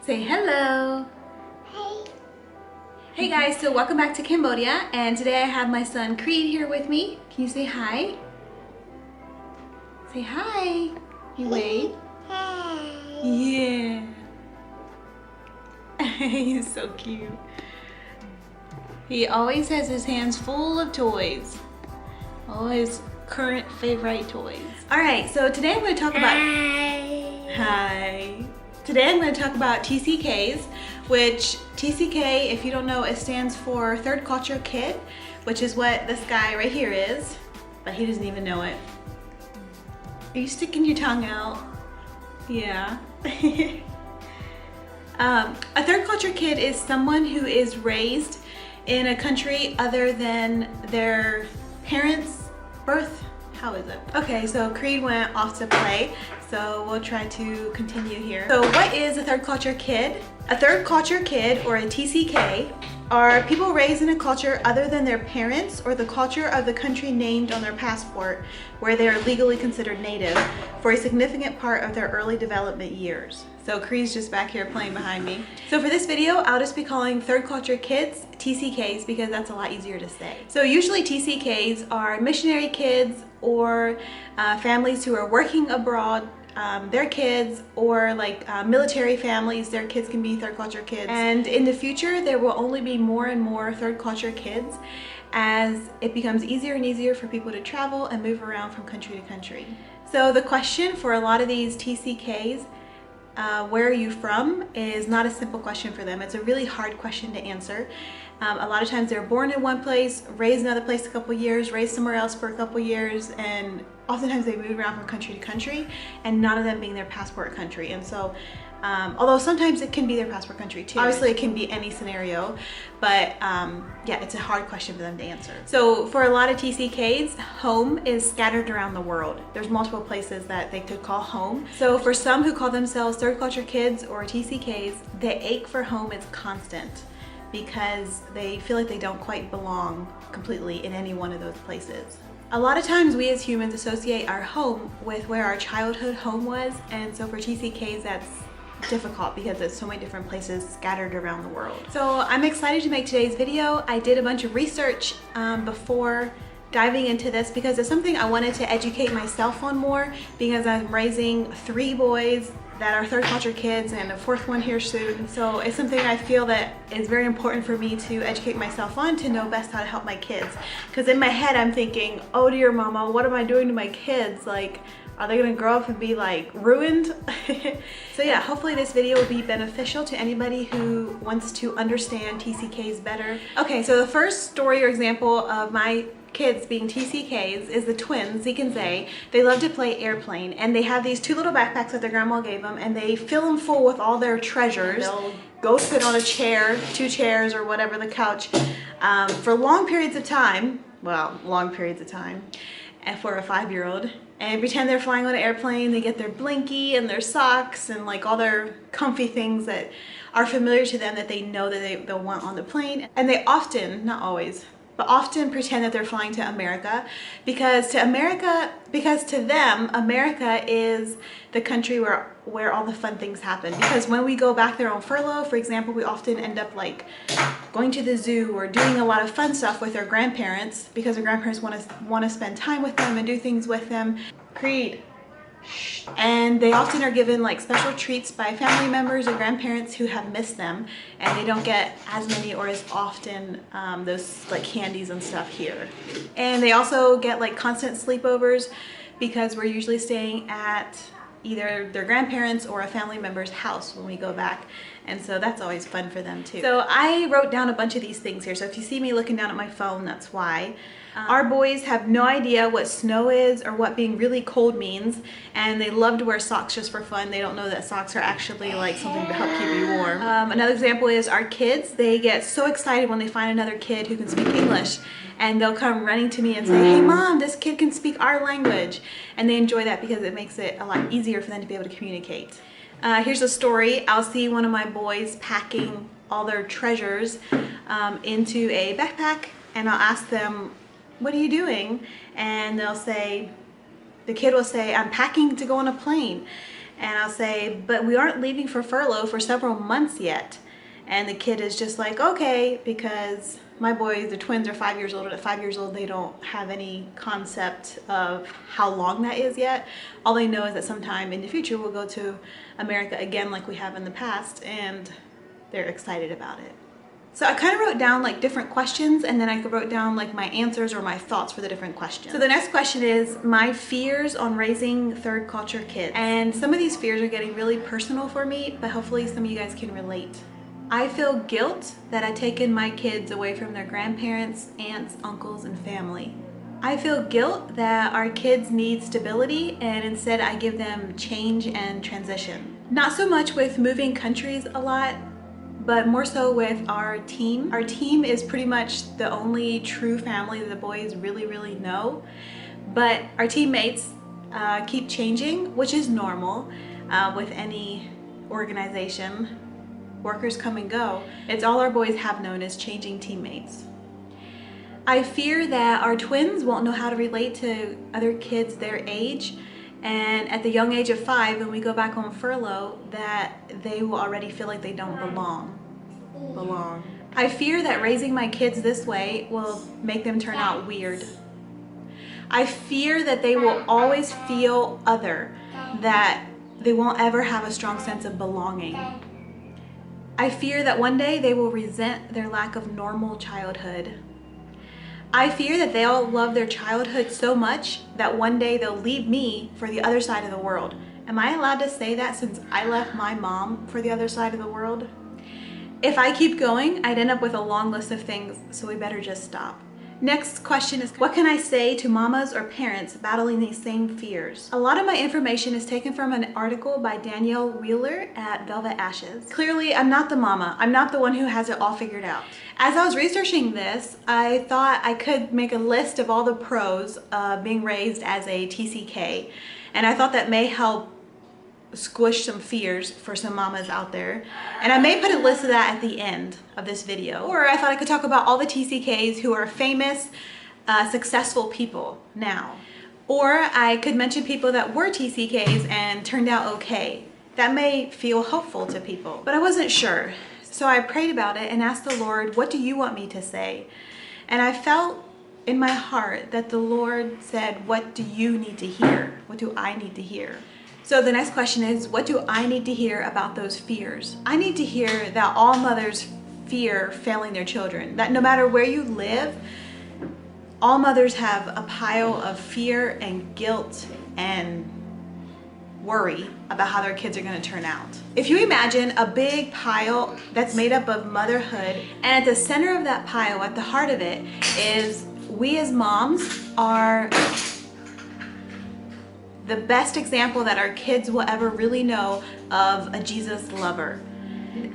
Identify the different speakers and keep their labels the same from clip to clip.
Speaker 1: Say hello.
Speaker 2: Hey.
Speaker 1: Hey guys, so welcome back to Cambodia, and today I have my son Creed here with me. Can you say hi? Say hi. You wave.
Speaker 2: Hey.
Speaker 1: Yeah. He's so cute. He always has his hands full of toys. All his current favorite toys. Alright, so today I'm going to talk about... Hi. Today I'm going to talk about TCKs, which TCK, if you don't know, it stands for Third Culture Kid, which is what this guy right here is, but he doesn't even know it. Are you sticking your tongue out? Yeah. A third culture kid is someone who is raised in a country other than their parents' birth. How is it? Okay, so Creed went off to play, so we'll try to continue here. So what is a third culture kid? A third culture kid, or a TCK, are people raised in a culture other than their parents or the culture of the country named on their passport, where they are legally considered native for a significant part of their early development years. So Creed's just back here playing behind me. So for this video, I'll just be calling third culture kids TCKs because that's a lot easier to say. So usually TCKs are missionary kids or families who are working abroad, their kids, or like military families, their kids can be third culture kids. And in the future, there will only be more and more third culture kids as it becomes easier and easier for people to travel and move around from country to country. So the question for a lot of these TCKs, where are you from, is not a simple question for them. It's a really hard question to answer. A lot of times they're born in one place, raised in another place a couple years, raised somewhere else for a couple years, and oftentimes they move around from country to country, and none of them being their passport country. And so, although sometimes it can be their passport country too. Obviously it can be any scenario, but yeah, it's a hard question for them to answer. So for a lot of TCKs, home is scattered around the world. There's multiple places that they could call home. So for some who call themselves third culture kids or TCKs, the ache for home is constant because they feel like they don't quite belong completely in any one of those places. A lot of times we as humans associate our home with where our childhood home was, and so for TCKs that's difficult because there's so many different places scattered around the world. So I'm excited to make today's video. I did a bunch of research before diving into this because it's something I wanted to educate myself on more, because I'm raising 3 boys that are third culture kids and a 4th one here soon. So it's something I feel that is very important for me to educate myself on, to know best how to help my kids. Because in my head I'm thinking, oh dear mama, what am I doing to my kids? Like, are they gonna grow up and be like ruined? So yeah, hopefully this video will be beneficial to anybody who wants to understand TCKs better. Okay, so the first story or example of my kids being TCKs is the twins, Zeke and Zay. They love to play airplane, and they have these 2 little backpacks that their grandma gave them, and they fill them full with all their treasures. They'll go sit on a chair, 2 chairs or whatever, the couch, for long periods of time. Well, long periods of time, and for a 5-year-old, and pretend they're flying on an airplane. They get their blinky and their socks and like all their comfy things that are familiar to them that they know that they'll want on the plane. And they often, not always, but often pretend that they're flying to America, because to them, America is the country where all the fun things happen. Because when we go back there on furlough, for example, we often end up like going to the zoo or doing a lot of fun stuff with our grandparents, because our grandparents want to spend time with them and do things with them. Creed. And they often are given like special treats by family members or grandparents who have missed them, and they don't get as many or as often those like candies and stuff here. And they also get like constant sleepovers because we're usually staying at either their grandparents or a family member's house when we go back, and so that's always fun for them too. So I wrote down a bunch of these things here, so if you see me looking down at my phone, that's why. Our boys have no idea what snow is or what being really cold means, and they love to wear socks just for fun. They don't know that socks are actually like something to help keep you warm. Another example is our kids. They get so excited when they find another kid who can speak English, and they'll come running to me and say, hey mom, this kid can speak our language, and they enjoy that because it makes it a lot easier for them to be able to communicate. Here's a story. I'll see one of my boys packing all their treasures into a backpack, and I'll ask them, what are you doing? And they'll say, the kid will say, I'm packing to go on a plane. And I'll say, but we aren't leaving for furlough for several months yet. And the kid is just like, okay, because my boys, the twins, are 5 years old. And at 5 years old, they don't have any concept of how long that is yet. All they know is that sometime in the future, we'll go to America again like we have in the past, and they're excited about it. So I kind of wrote down like different questions, and then I wrote down like my answers or my thoughts for the different questions. So the next question is my fears on raising third culture kids. And some of these fears are getting really personal for me, but hopefully some of you guys can relate. I feel guilt that I've taken my kids away from their grandparents, aunts, uncles, and family. I feel guilt that our kids need stability and instead I give them change and transition. Not so much with moving countries a lot, but more so with our team. Our team is pretty much the only true family that the boys really know. But our teammates keep changing, which is normal with any organization. Workers come and go. It's all our boys have known as changing teammates. I fear that our twins won't know how to relate to other kids their age, and at the young age of 5, when we go back on furlough, that they will already feel like they don't belong. I fear that raising my kids this way will make them turn out weird. I fear that they will always feel other, that they won't ever have a strong sense of belonging. I fear that one day they will resent their lack of normal childhood. I fear that they'll love their childhood so much that one day they'll leave me for the other side of the world. Am I allowed to say that since I left my mom for the other side of the world? If I keep going, I'd end up with a long list of things, so we better just stop. Next question is, what can I say to mamas or parents battling these same fears? A lot of my information is taken from an article by Danielle Wheeler at Velvet Ashes. Clearly, I'm not the mama. I'm not the one who has it all figured out. As I was researching this, I thought I could make a list of all the pros of being raised as a TCK, and I thought that may help squish some fears for some mamas out there. And I may put a list of that at the end of this video. Or I thought I could talk about all the TCKs who are famous, successful people now. Or I could mention people that were TCKs and turned out okay. That may feel hopeful to people, but I wasn't sure. So I prayed about it and asked the Lord, what do you want me to say? And I felt in my heart that the Lord said, what do you need to hear? What do I need to hear? So the next question is, what do I need to hear about those fears? I need to hear that all mothers fear failing their children, that no matter where you live, all mothers have a pile of fear and guilt and worry about how their kids are going to turn out. If you imagine a big pile that's made up of motherhood, and at the center of that pile, at the heart of it, is we as moms are the best example that our kids will ever really know of a Jesus lover.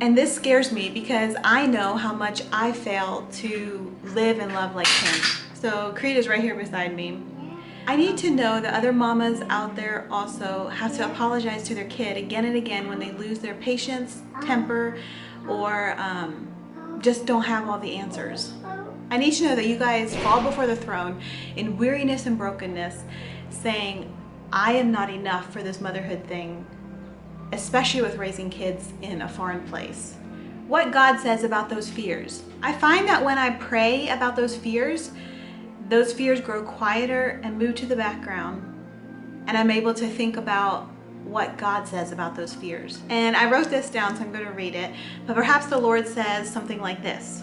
Speaker 1: And this scares me because I know how much I fail to live and love like him. So Creed is right here beside me. I need to know that other mamas out there also have to apologize to their kid again and again when they lose their patience, temper, or just don't have all the answers. I need to know that you guys fall before the throne in weariness and brokenness, saying, I am not enough for this motherhood thing, especially with raising kids in a foreign place. What God says about those fears. I find that when I pray about those fears grow quieter and move to the background, and I'm able to think about what God says about those fears. And I wrote this down, so I'm going to read it, but perhaps the Lord says something like this.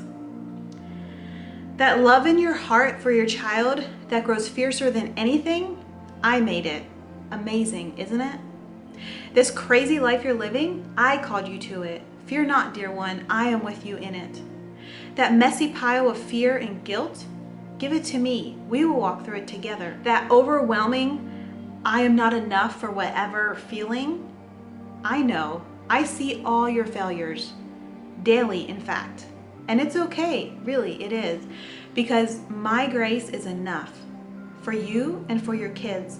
Speaker 1: That love in your heart for your child that grows fiercer than anything, I made it. Amazing, isn't it? This crazy life you're living, I called you to it. Fear not, dear one, I am with you in it. That messy pile of fear and guilt, give it to me. We will walk through it together. That overwhelming, I am not enough for whatever feeling, I know. I see all your failures, daily in fact. And it's okay, really, it is. Because my grace is enough for you and for your kids.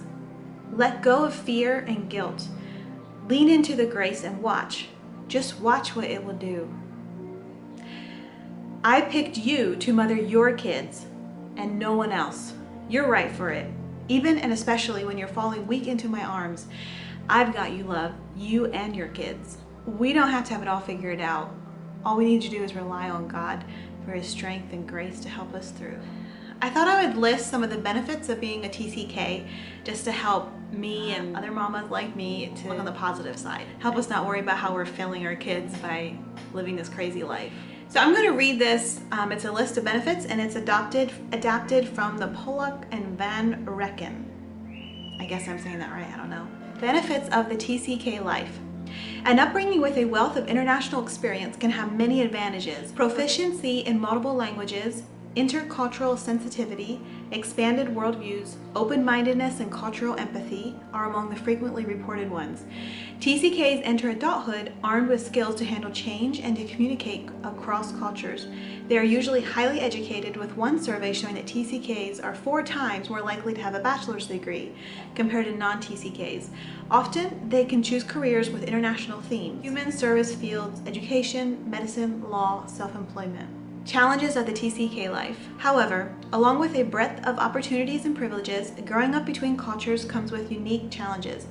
Speaker 1: Let go of fear and guilt. Lean into the grace and watch. Just watch what it will do. I picked you to mother your kids and no one else. You're right for it. Even and especially when you're falling weak into my arms. I've got you, love, you and your kids. We don't have to have it all figured out. All we need to do is rely on God for His strength and grace to help us through. I thought I would list some of the benefits of being a TCK just to help me and other mamas like me to look on the positive side. Help us not worry about how we're failing our kids by living this crazy life. So I'm going to read this. It's a list of benefits, and it's adapted from the Pollock and Van Recken. I guess I'm saying that right, I don't know. Benefits of the TCK life. An upbringing with a wealth of international experience can have many advantages. Proficiency in multiple languages, intercultural sensitivity, expanded worldviews, open-mindedness, and cultural empathy are among the frequently reported ones. TCKs enter adulthood armed with skills to handle change and to communicate across cultures. They are usually highly educated, with one survey showing that TCKs are 4 times more likely to have a bachelor's degree compared to non-TCKs. Often, they can choose careers with international themes: human service fields, education, medicine, law, self-employment. Challenges of the TCK life. However, along with a breadth of opportunities and privileges, growing up between cultures comes with unique challenges.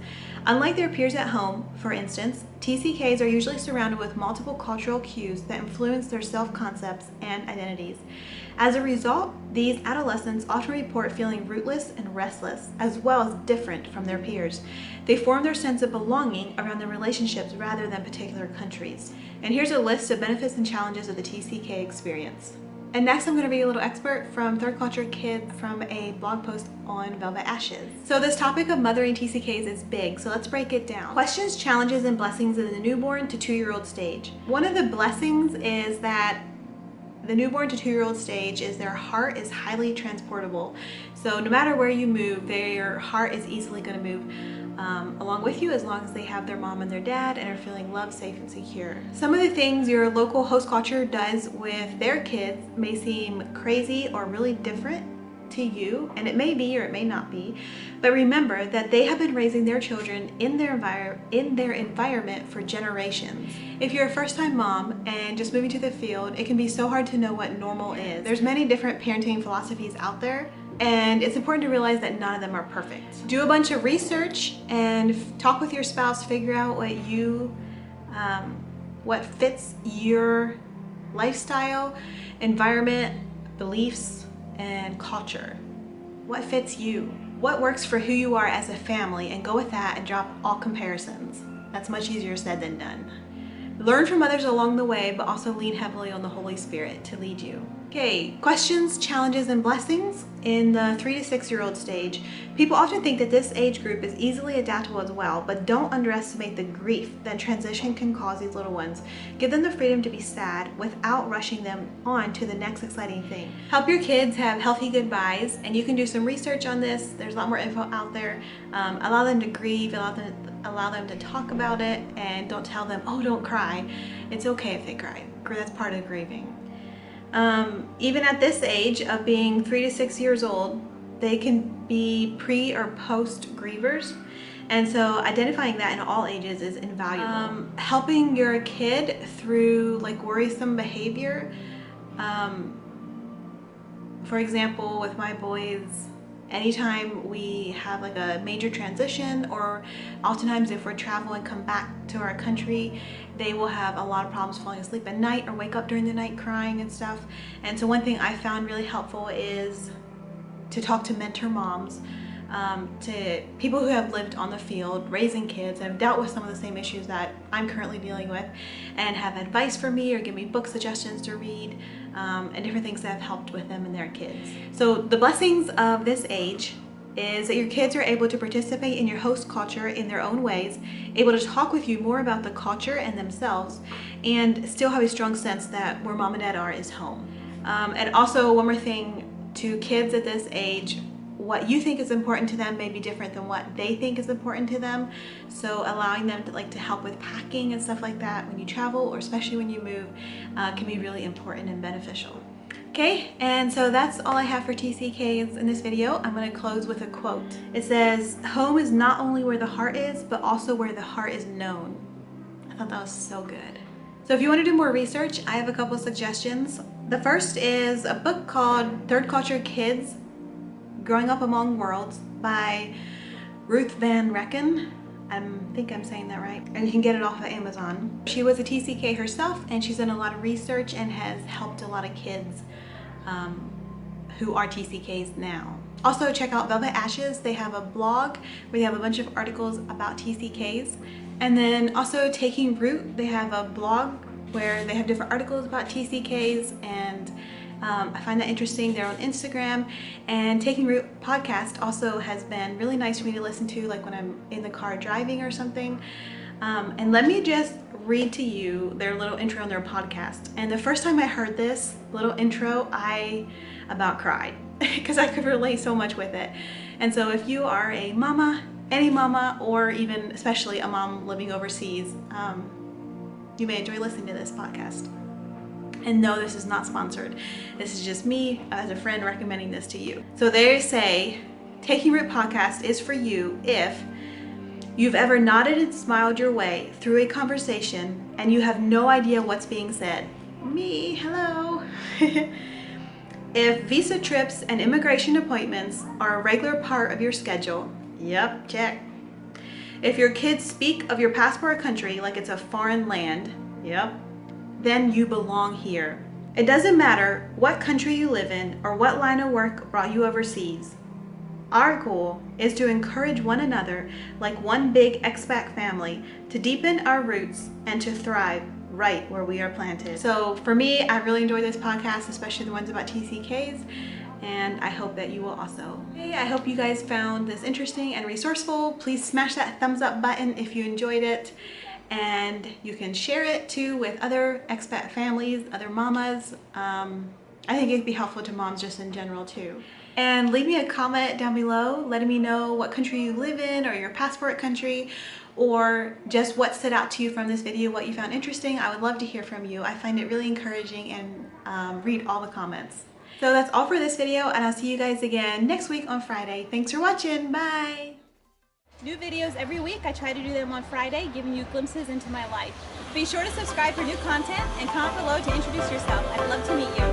Speaker 1: Unlike their peers at home, for instance, TCKs are usually surrounded with multiple cultural cues that influence their self-concepts and identities. As a result, these adolescents often report feeling rootless and restless, as well as different from their peers. They form their sense of belonging around their relationships rather than particular countries. And here's a list of benefits and challenges of the TCK experience. And next I'm going to read a little expert from Third Culture Kids from a blog post on Velvet Ashes. So this topic of mothering TCKs is big, so let's break it down. Questions, challenges, and blessings in the newborn to 2-year-old stage. One of the blessings is that the newborn to 2-year-old stage is their heart is highly transportable. So no matter where you move, their heart is easily going to move along with you, as long as they have their mom and their dad and are feeling loved, safe, and secure. Some of the things your local host culture does with their kids may seem crazy or really different to you, and it may be or it may not be, but remember that they have been raising their children in their environment for generations. If you're a first-time mom and just moving to the field, it can be so hard to know what normal is. There's many different parenting philosophies out there, and it's important to realize that none of them are perfect. Do a bunch of research and talk with your spouse, figure out what fits your lifestyle, environment, beliefs, and culture. What fits you? What works for who you are as a family, and go with that and drop all comparisons. That's much easier said than done. Learn from others along the way, but also lean heavily on the Holy Spirit to lead you. Okay, questions, challenges, and blessings in the 3 to 6-year-old stage. People often think that this age group is easily adaptable as well, but don't underestimate the grief that transition can cause these little ones. Give them the freedom to be sad without rushing them on to the next exciting thing. Help your kids have healthy goodbyes, and you can do some research on this. There's a lot more info out there. Allow them to grieve, allow them to talk about it, and don't tell them, oh, don't cry. It's okay if they cry. That's part of grieving. Even at this age of being 3 to 6 years old, they can be pre or post grievers, and so identifying that in all ages is invaluable. Helping your kid through worrisome behavior. For example, with my boys, anytime we have a major transition, or oftentimes if we're traveling, come back to our country, they will have a lot of problems falling asleep at night or wake up during the night crying and stuff. And so one thing I found really helpful is to talk to mentor moms, to people who have lived on the field raising kids and have dealt with some of the same issues that I'm currently dealing with, and have advice for me or give me book suggestions to read, and different things that have helped with them and their kids. So the blessings of this age is that your kids are able to participate in your host culture in their own ways, able to talk with you more about the culture and themselves, and still have a strong sense that where mom and dad are is home. And also, one more thing to kids at this age, what you think is important to them may be different than what they think is important to them. So allowing them to help with packing and stuff like that when you travel, or especially when you move, can be really important and beneficial. Okay, and so that's all I have for TCKs in this video. I'm going to close with a quote. It says, "Home is not only where the heart is, but also where the heart is known." I thought that was so good. So if you want to do more research, I have a couple of suggestions. The first is a book called Third Culture Kids, Growing Up Among Worlds by Ruth Van Recken. I think I'm saying that right. And you can get it off of Amazon. She was a TCK herself, and she's done a lot of research and has helped a lot of kids who are TCKs now. Also, check out Velvet Ashes. They have a blog where they have a bunch of articles about TCKs. And then also Taking Root, they have a blog where they have different articles about TCKs, and I find that interesting. They're on Instagram. And Taking Root podcast also has been really nice for me to listen to, like when I'm in the car driving or something. And let me just read to you their little intro on their podcast. And the first time I heard this little intro, I about cried because I could relate so much with it. And so if you are a mama, any mama, or even especially a mom living overseas, you may enjoy listening to this podcast. And no, this is not sponsored. This is just me as a friend recommending this to you. So they say, Taking Root podcast is for you if you've ever nodded and smiled your way through a conversation and you have no idea what's being said. Me, hello. If visa trips and immigration appointments are a regular part of your schedule, yep, check. If your kids speak of your passport country like it's a foreign land, yep, then you belong here. It doesn't matter what country you live in or what line of work brought you overseas. Our goal is to encourage one another like one big expat family to deepen our roots and to thrive right where we are planted. So for me, I really enjoy this podcast, especially the ones about TCKs, and I hope that you will also. Hey, I hope you guys found this interesting and resourceful. Please smash that thumbs up button if you enjoyed it, and you can share it too with other expat families, other mamas. I think it'd be helpful to moms just in general too. And leave me a comment down below letting me know what country you live in or your passport country, or just what stood out to you from this video, what you found interesting. I would love to hear from you. I find it really encouraging and read all the comments. So that's all for this video, and I'll see you guys again next week on Friday. Thanks for watching. Bye. New videos every week. I try to do them on Friday, giving you glimpses into my life. Be sure to subscribe for new content and comment below to introduce yourself. I'd love to meet you.